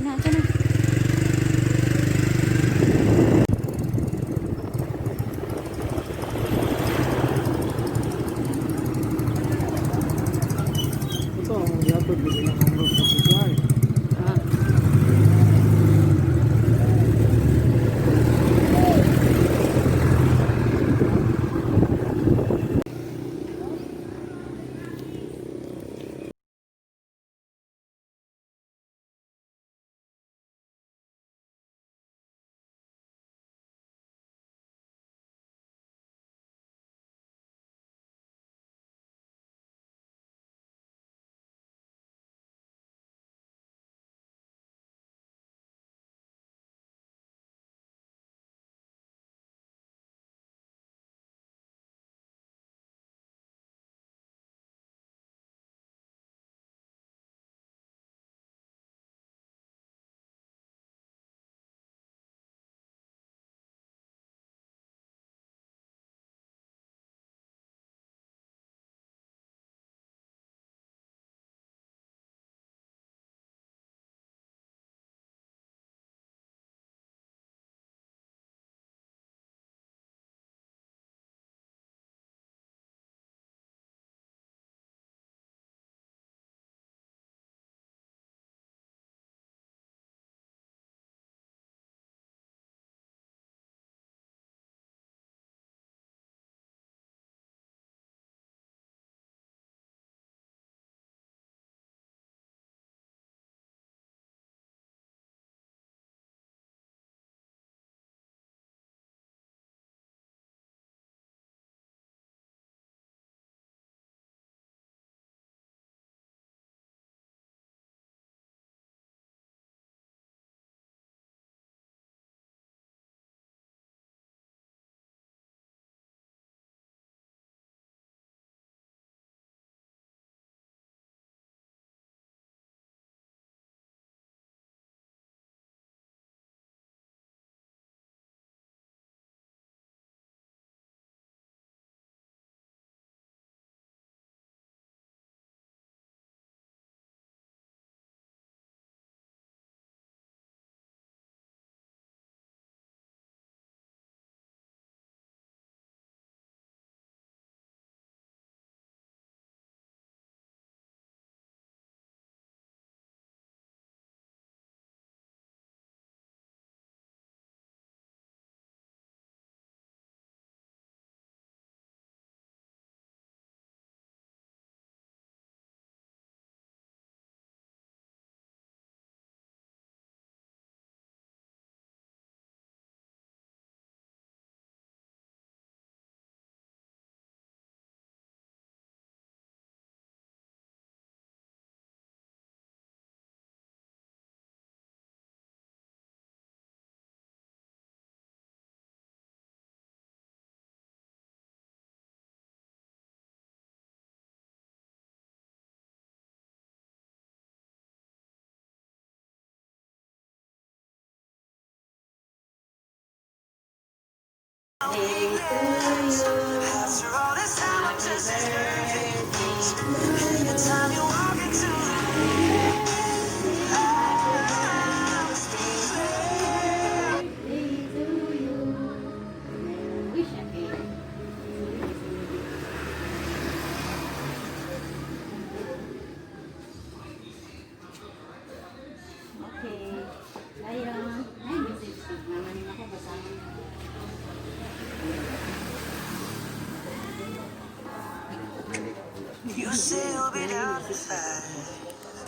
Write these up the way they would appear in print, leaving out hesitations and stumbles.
na, dyan na. Ito ang yatod din ng mga supply. Ah.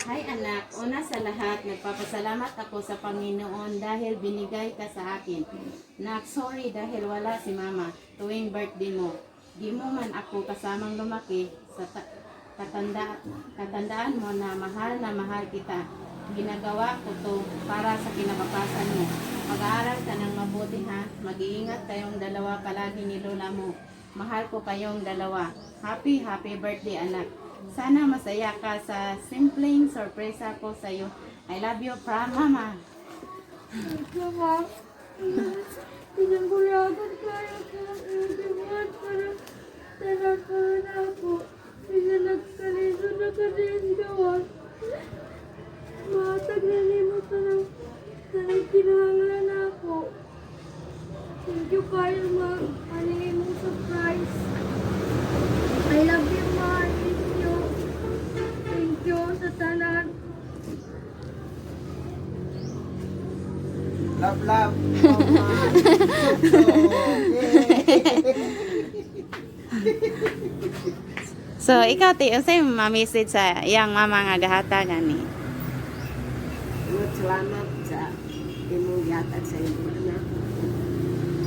Hi anak, una sa lahat, nagpapasalamat ako sa Panginoon dahil binigay ka sa akin. Nak, sorry dahil wala si mama tuwing birthday mo. Di mo man ako kasamang lumaki sa katandaan mo na mahal kita. Ginagawa ko to para sa kinabukasan mo. Mag-aaral ka ng mabuti ha. Mag-iingat kayong dalawa palagi ni lola mo. Mahal ko kayong dalawa. Happy birthday anak. Sana masaya ka sa simpleng sorpresa ko sa iyo. I love you from mama. Mama, pinagulagan kayo ng udiwan para talaga na ako. Pinagkaliso na kanin gawan. Matag na nimo tanang kinahanglan ako. Thank you kayo, ma. Ano imong surprise? I love you, ma. I miss you. Thank you sa tanan. Love, love. Oh, my. So, ikaw, ti, unsay ma-message sa iyang mama nga gahata gani? Salamat sa imong yatag sa imong anak.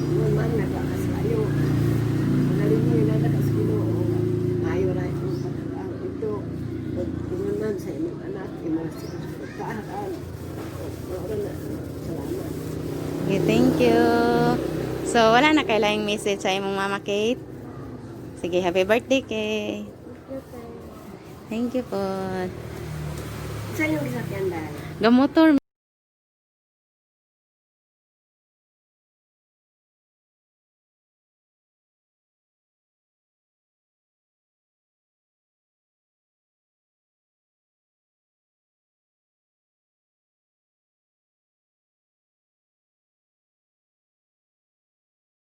Ngun man naglakas kayo. Magaling mo yung naglakas Ginoo. Mayo na itong pagkakaan ito. Ngun man sa imong anak, imong pagkakaan. Salamat. Okay, thank you. So, wala na kailang message sa imong mama Kate? Sige, happy birthday, Kate. Thank you po. Sa iyong gisakyan dahil. Gamotor.